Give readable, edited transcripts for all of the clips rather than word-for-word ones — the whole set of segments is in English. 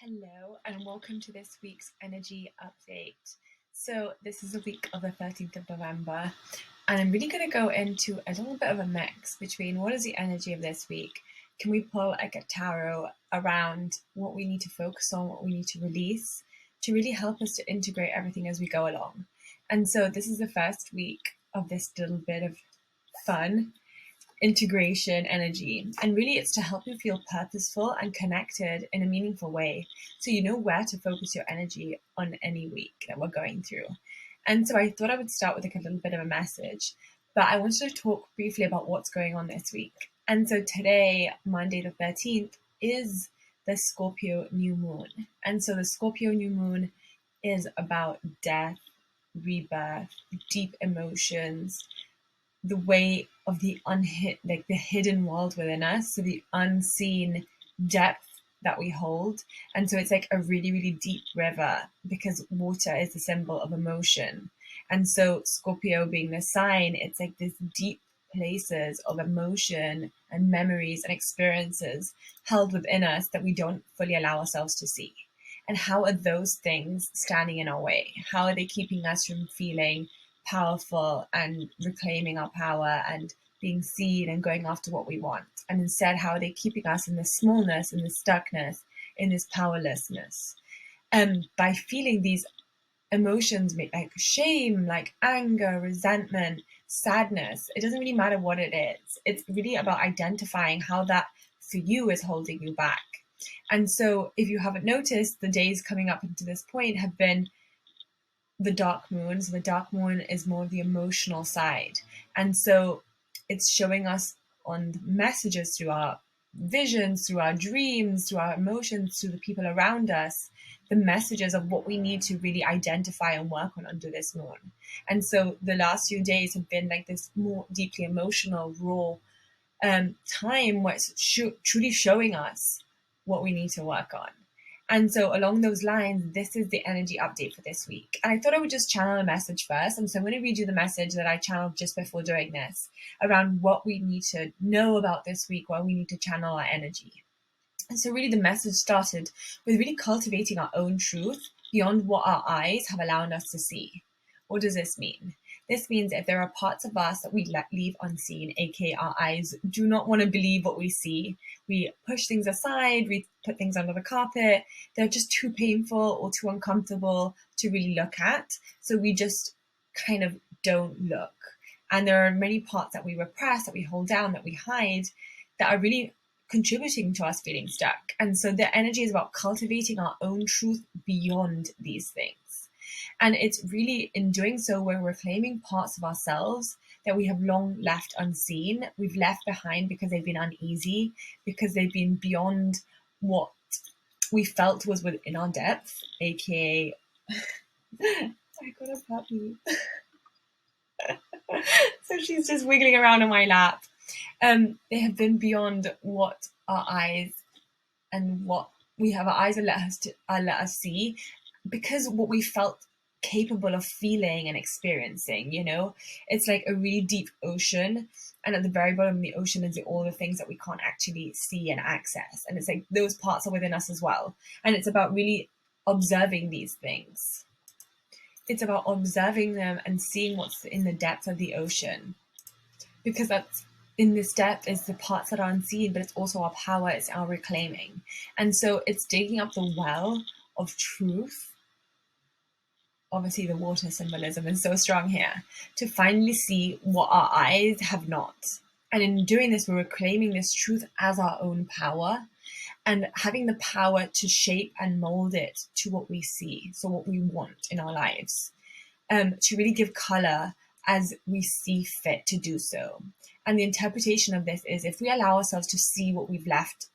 Hello and welcome to this week's energy update. So this is the week of the 13th of November, and I'm really going to go into a little bit of a mix between what is the energy of this week. Can we pull like a tarot around what we need to focus on, what we need to release to really help us to integrate everything as we go along. And so this is the first week of this little bit of fun integration energy, and really it's to help you feel purposeful and connected in a meaningful way, so you know where to focus your energy on any week that we're going through. And so I thought I would start with like a little bit of a message, but I wanted to talk briefly about what's going on this week. And so today, Monday the 13th, is the Scorpio new moon. And so the Scorpio new moon is about death, rebirth, deep emotions, the way of the the hidden world within us, so the unseen depth that we hold. And so it's like a really, really deep river, because water is the symbol of emotion. And so Scorpio being the sign, it's like this deep places of emotion and memories and experiences held within us that we don't fully allow ourselves to see. And how are those things standing in our way? How are they keeping us from feeling powerful and reclaiming our power and being seen and going after what we want? And instead, how are they keeping us in this smallness, in this stuckness, in this powerlessness? By feeling these emotions, like shame, like anger, resentment, sadness, it doesn't really matter what it is. It's really about identifying how that for you is holding you back. And so if you haven't noticed, the days coming up into this point have been the dark moon. So the dark moon is more of the emotional side. And so it's showing us on messages through our visions, through our dreams, through our emotions, through the people around us, the messages of what we need to really identify and work on under this moon. And so the last few days have been like this more deeply emotional, raw time where it's truly showing us what we need to work on. And so along those lines, this is the energy update for this week. And I thought I would just channel a message first. And so I'm going to read you the message that I channeled just before doing this around what we need to know about this week, where we need to channel our energy. And so really the message started with really cultivating our own truth beyond what our eyes have allowed us to see. What does this mean? This means if there are parts of us that we leave unseen, aka our eyes do not want to believe what we see, we push things aside, we put things under the carpet, they're just too painful or too uncomfortable to really look at, so we just kind of don't look. And there are many parts that we repress, that we hold down, that we hide, that are really contributing to us feeling stuck. And so the energy is about cultivating our own truth beyond these things. And it's really in doing so, we're reclaiming parts of ourselves that we have long left unseen, we've left behind because they've been uneasy, because they've been beyond what we felt was within our depth, aka I got a puppy. So she's just wiggling around on my lap. They have been beyond what our eyes and what we have our eyes let us see, because what we felt capable of feeling and experiencing, it's like a really deep ocean, and at the very bottom of the ocean is all the things that we can't actually see and access, and it's like those parts are within us as well. And it's about really observing these things. It's about observing them and seeing what's in the depth of the ocean, because that's in this depth is the parts that are unseen, but it's also our power, it's our reclaiming. And so it's digging up the well of truth. Obviously the water symbolism is so strong here, to finally see what our eyes have not. And in doing this, we're reclaiming this truth as our own power, and having the power to shape and mold it to what we see, so what we want in our lives, to really give color as we see fit to do so. And the interpretation of this is, if we allow ourselves to see what we've left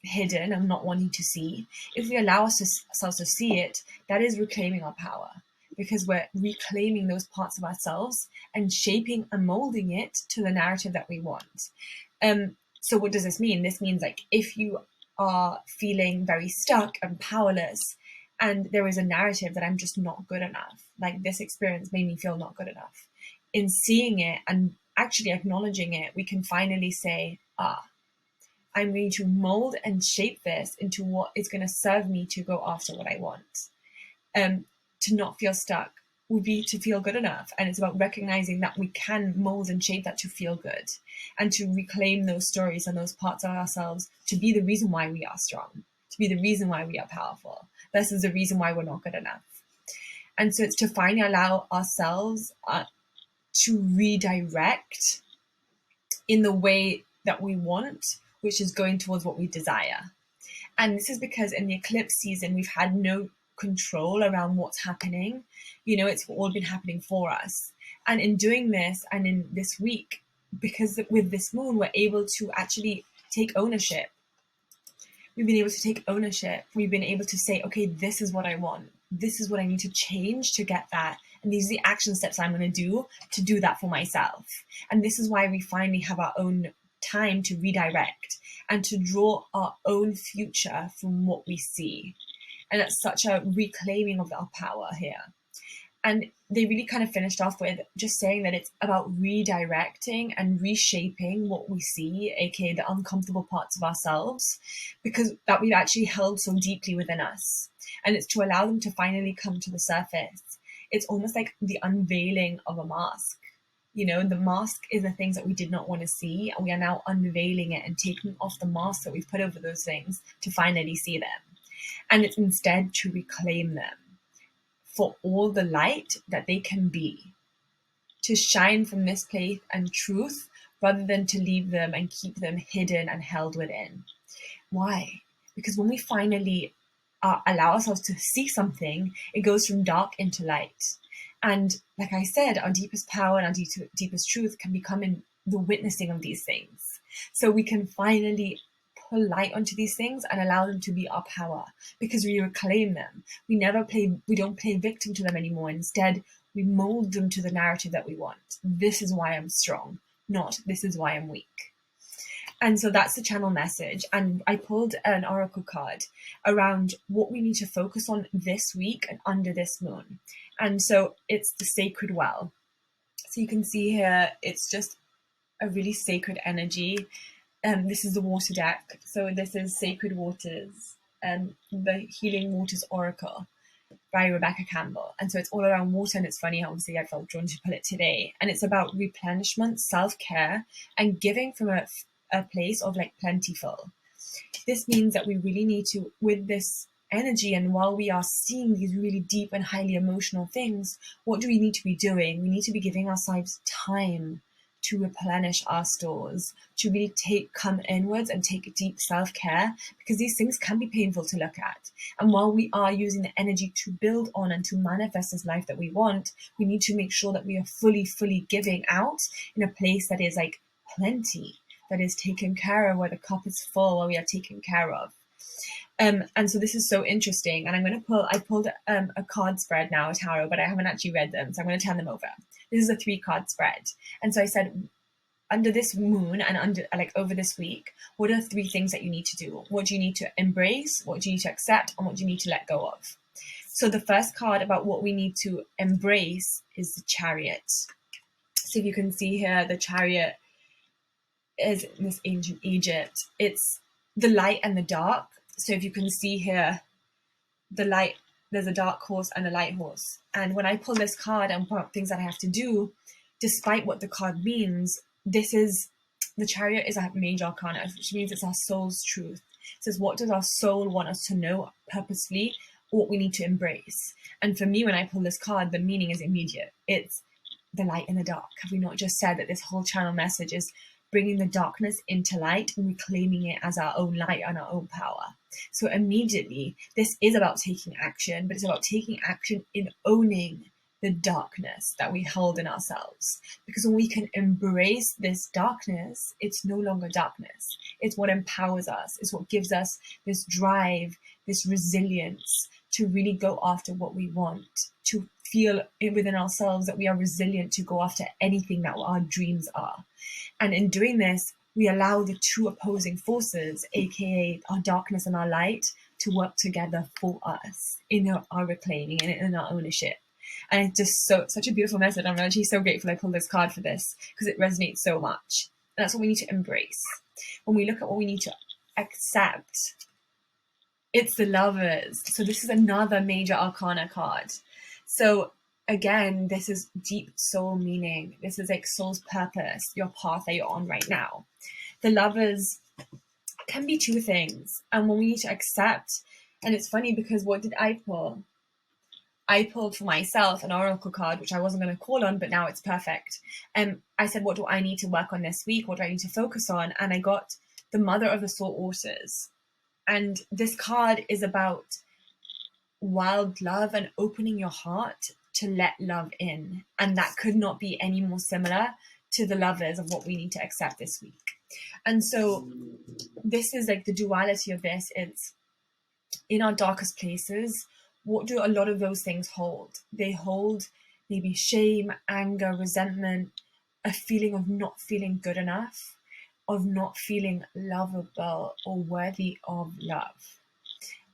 hidden and not wanting to see, if we allow ourselves to see it, that is reclaiming our power, because we're reclaiming those parts of ourselves and shaping and molding it to the narrative that we want. So what does this mean? This means, like, if you are feeling very stuck and powerless, and there is a narrative that I'm just not good enough, like this experience made me feel not good enough, in seeing it and actually acknowledging it, we can finally say, I'm going to mold and shape this into what is going to serve me to go after what I want. To not feel stuck would be to feel good enough. And it's about recognizing that we can mold and shape that to feel good and to reclaim those stories and those parts of ourselves to be the reason why we are strong, to be the reason why we are powerful versus the reason why we're not good enough. And so it's to finally allow ourselves to redirect in the way that we want, which is going towards what we desire. And this is because in the eclipse season, we've had no control around what's happening. It's all been happening for us. And in doing this and in this week, because with this moon, we're able to actually take ownership. We've been able to take ownership. We've been able to say, okay, this is what I want. This is what I need to change to get that. And these are the action steps I'm going to do that for myself. And this is why we finally have our own time to redirect and to draw our own future from what we see. And that's such a reclaiming of our power here. And they really kind of finished off with just saying that it's about redirecting and reshaping what we see, aka the uncomfortable parts of ourselves, because that we've actually held so deeply within us. And it's to allow them to finally come to the surface. It's almost like the unveiling of a mask. The mask is the things that we did not want to see, and we are now unveiling it and taking off the mask that we've put over those things to finally see them. And it's instead to reclaim them for all the light that they can be, to shine from this place and truth rather than to leave them and keep them hidden and held within. Why? Because when we finally allow ourselves to see something, it goes from dark into light. And like I said, our deepest power and our deepest truth can become in the witnessing of these things. So we can finally pull light onto these things and allow them to be our power, because we reclaim them. We don't play victim to them anymore. Instead, we mold them to the narrative that we want. This is why I'm strong, not this is why I'm weak. And so that's the channel message. And I pulled an oracle card around what we need to focus on this week and under this moon. And so it's the sacred well. So you can see here, it's just a really sacred energy. This is the water deck. So this is Sacred Waters, the Healing Waters Oracle by Rebecca Campbell. And so it's all around water. And it's funny, obviously, I felt drawn to pull it today. And it's about replenishment, self-care, and giving from a place of like plentiful. This means that we really need to, with this energy, and while we are seeing these really deep and highly emotional things, what do we need to be doing? We need to be giving ourselves time to replenish our stores, to really come inwards and take deep self-care, because these things can be painful to look at. And while we are using the energy to build on and to manifest this life that we want, we need to make sure that we are fully giving out in a place that is like plenty, that is taken care of, where the cup is full, where we are taken care of. And so this is so interesting. And I pulled a card spread now, a tarot, but I haven't actually read them. So I'm going to turn them over. This is a 3-card spread. And so I said, under this moon and over this week, what are 3 things that you need to do? What do you need to embrace? What do you need to accept? And what do you need to let go of? So the first card about what we need to embrace is the Chariot. So if you can see here, the Chariot is in this ancient Egypt. It's the light and the dark. So if you can see here, the light, there's a dark horse and a light horse. And when I pull this card and point out things that I have to do, despite what the card means, the Chariot is a major arcana, which means it's our soul's truth. It says, what does our soul want us to know purposefully, what we need to embrace? And for me, when I pull this card, the meaning is immediate. It's the light and the dark. Have we not just said that this whole channel message is bringing the darkness into light and reclaiming it as our own light and our own power? So immediately, this is about taking action, but it's about taking action in owning the darkness that we hold in ourselves. Because when we can embrace this darkness, it's no longer darkness. It's what empowers us. It's what gives us this drive, this resilience to really go after what we want, to feel within ourselves that we are resilient to go after anything that our dreams are. And in doing this, we allow the 2 opposing forces, aka our darkness and our light, to work together for us in our reclaiming and in our ownership. And it's just such a beautiful message. I'm actually so grateful I pulled this card for this, because it resonates so much. And that's what we need to embrace. When we look at what we need to accept. It's the Lovers. So this is another major arcana card. So again, this is deep soul meaning. This is like soul's purpose, your path that you're on right now. The Lovers can be two things. And when we need to accept, and it's funny because what did I pull? I pulled for myself an oracle card, which I wasn't going to call on, but now it's perfect. And I said, what do I need to work on this week? What do I need to focus on? And I got the Mother of the Salt Waters. And this card is about wild love and opening your heart to let love in. And that could not be any more similar to the Lovers of what we need to accept this week. And so this is like the duality of this. It's in our darkest places. What do a lot of those things hold? They hold maybe shame, anger, resentment, a feeling of not feeling good enough, of not feeling lovable or worthy of love.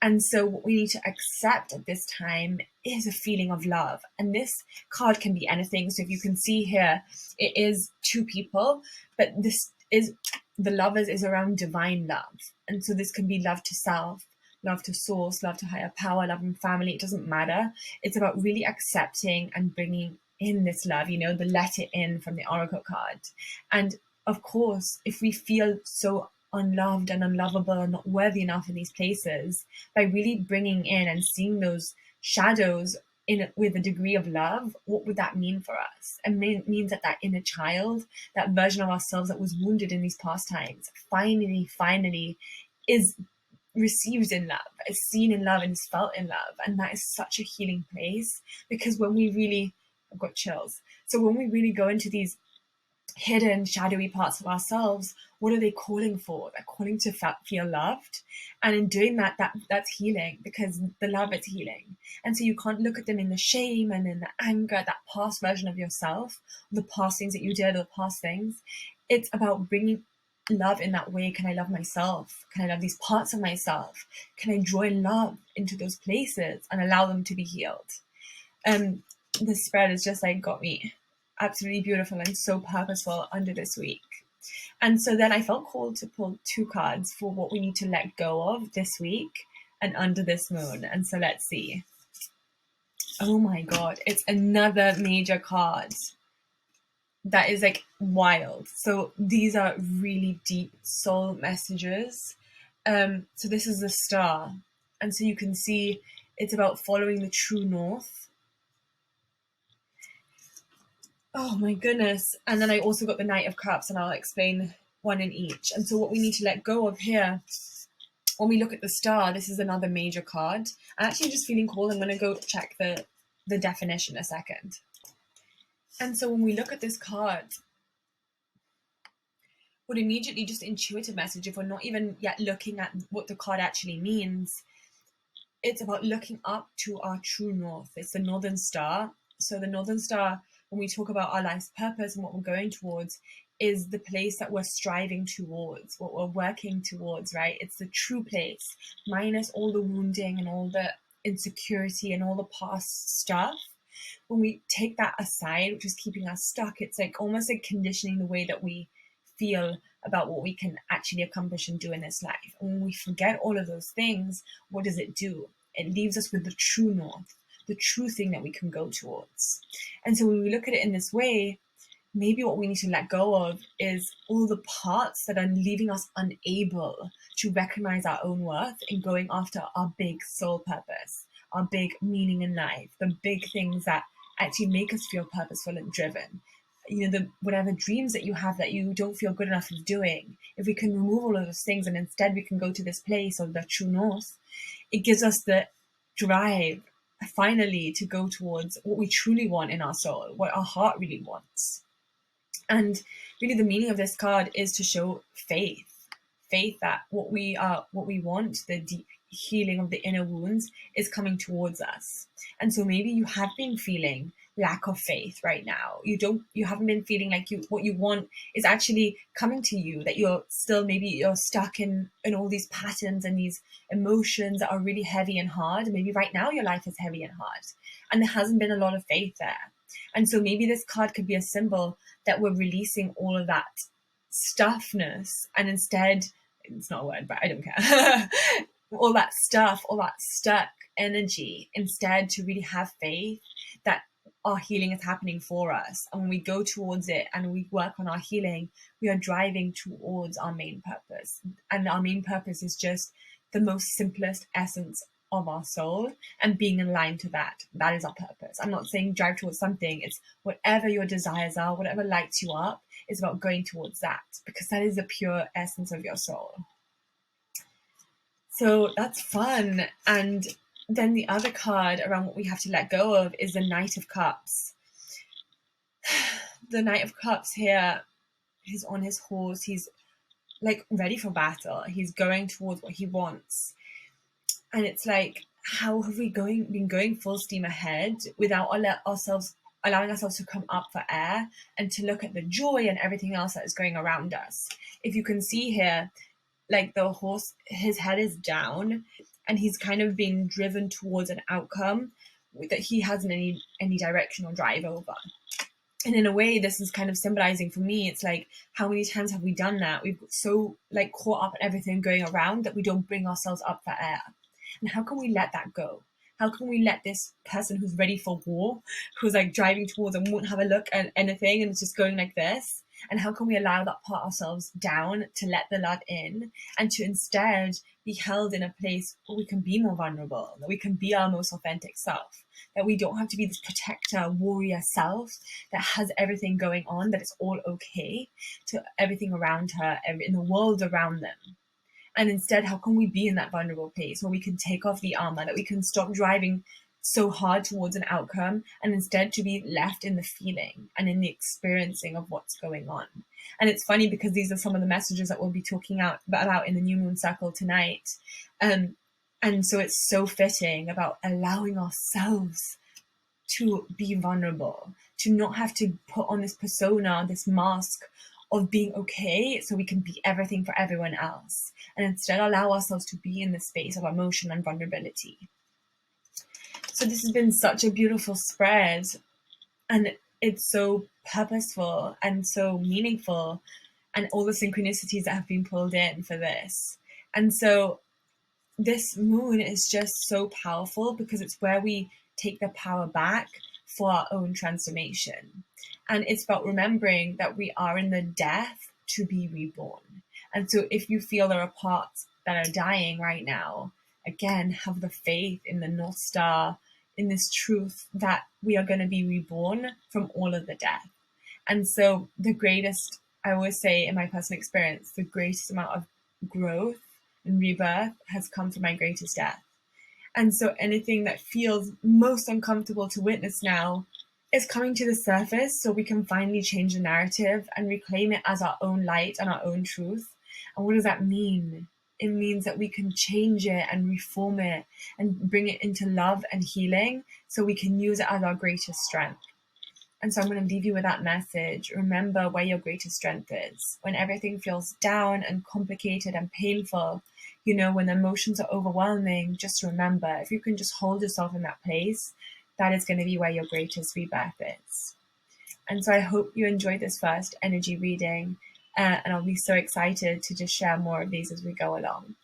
And so what we need to accept at this time is a feeling of love. And this card can be anything. So if you can see here, it is two people, but this is the Lovers is around divine love. And so this can be love to self, love to source, love to higher power, love and family. It doesn't matter. It's about really accepting and bringing in this love, you know, the let it in from the oracle card. And of course, if we feel so unloved and unlovable and not worthy enough in these places, by really bringing in and seeing those shadows in with a degree of love, what would that mean for us? It means that that inner child, that version of ourselves that was wounded in these past times, finally is received in love, is seen in love, and is felt in love. And that is such a healing place, because when we really, I've got chills. So when we really go into these hidden, shadowy parts of ourselves, what are they calling for? They're calling to feel loved. And in doing that, that's healing, because the love is healing. And so you can't look at them in the shame and in the anger, that past version of yourself, the past things that you did, or the past things. It's about bringing love in that way. Can I love myself? Can I love these parts of myself? Can I draw in love into those places and allow them to be healed? The spread has just like got me absolutely beautiful and so purposeful under this week. And so then I felt called to pull two cards for what we need to let go of this week and under this moon. And so let's see. Oh my God, it's another major card that is like wild. So these are really deep soul messages. So this is the Star. And so you can see it's about following the true north. Oh my goodness. And then I also got the Knight of Cups, and I'll explain one in each. And so what we need to let go of here, when we look at the Star, this is another major card. I'm actually just feeling cold. I'm going to go check the definition a second. And so when we look at this card, what immediately just intuitive message, if we're not even yet looking at what the card actually means, it's about looking up to our true north. It's the Northern Star. So the Northern Star, when we talk about our life's purpose and what we're going towards, is the place that we're striving towards, what we're working towards, right? It's the true place, minus all the wounding and all the insecurity and all the past stuff. When we take that aside, which is keeping us stuck, it's like almost like conditioning the way that we feel about what we can actually accomplish and do in this life. And when we forget all of those things, what does it do? It leaves us with the true north, the true thing that we can go towards. And so when we look at it in this way, maybe what we need to let go of is all the parts that are leaving us unable to recognize our own worth in going after our big soul purpose, our big meaning in life, the big things that actually make us feel purposeful and driven. You know, the whatever dreams that you have that you don't feel good enough of doing, if we can remove all of those things and instead we can go to this place of the true north, it gives us the drive finally to go towards what we truly want in our soul, what our heart really wants. And really the meaning of this card is to show faith that what we want, the deep healing of the inner wounds, is coming towards us. And so maybe you have been feeling lack of faith right now. You haven't been feeling like what you want is actually coming to you, that you're stuck in all these patterns and these emotions that are really heavy and hard. Maybe right now your life is heavy and hard and there hasn't been a lot of faith there. And so maybe this card could be a symbol that we're releasing all of that stuffness and instead it's not a word, but I don't care. All that stuff, all that stuck energy, instead to really have faith that our healing is happening for us. And when we go towards it and we work on our healing, we are driving towards our main purpose. And our main purpose is just the most simplest essence of our soul, and being aligned to that. That is our purpose. I'm not saying drive towards something. It's whatever your desires are, whatever lights you up, it's about going towards that, because that is the pure essence of your soul. So that's fun. And then the other card around what we have to let go of is the Knight of Cups. The Knight of Cups here, he's on his horse. He's like ready for battle. He's going towards what he wants. And it's like, how have we been going full steam ahead without allowing ourselves to come up for air and to look at the joy and everything else that is going around us? If you can see here, like the horse, his head is down and he's kind of being driven towards an outcome that he hasn't any direction or drive over. And in a way, this is kind of symbolizing for me, it's like, how many times have we done that? We've got so like caught up in everything going around that we don't bring ourselves up for air. And how can we let that go? How can we let this person who's ready for war, who's like driving towards and won't have a look at anything and it's just going like this? And how can we allow that part ourselves down to let the love in, and to instead be held in a place where we can be more vulnerable, that we can be our most authentic self, that we don't have to be this protector, warrior self that has everything going on, that it's all okay to everything around her, in the world around them. And instead, how can we be in that vulnerable place where we can take off the armor, that we can stop driving so hard towards an outcome, and instead to be left in the feeling and in the experiencing of what's going on. And it's funny because these are some of the messages that we'll be talking about in the New Moon Circle tonight. And so it's so fitting about allowing ourselves to be vulnerable, to not have to put on this persona, this mask of being okay so we can be everything for everyone else, and instead allow ourselves to be in the space of emotion and vulnerability. So this has been such a beautiful spread, and it's so purposeful and so meaningful, and all the synchronicities that have been pulled in for this. And so this moon is just so powerful because it's where we take the power back for our own transformation. And it's about remembering that we are in the death to be reborn. And so if you feel there are parts that are dying right now, again, have the faith in the North Star, in this truth that we are going to be reborn from all of the death. And so the greatest, I always say in my personal experience, the greatest amount of growth and rebirth has come from my greatest death. And so anything that feels most uncomfortable to witness now is coming to the surface, so we can finally change the narrative and reclaim it as our own light and our own truth. And what does that mean? It means that we can change it and reform it and bring it into love and healing, so we can use it as our greatest strength. And so I'm going to leave you with that message. Remember where your greatest strength is. When everything feels down and complicated and painful, when the emotions are overwhelming, just remember, if you can just hold yourself in that place, that is going to be where your greatest rebirth is. And so I hope you enjoyed this first energy reading, and I'll be so excited to just share more of these as we go along.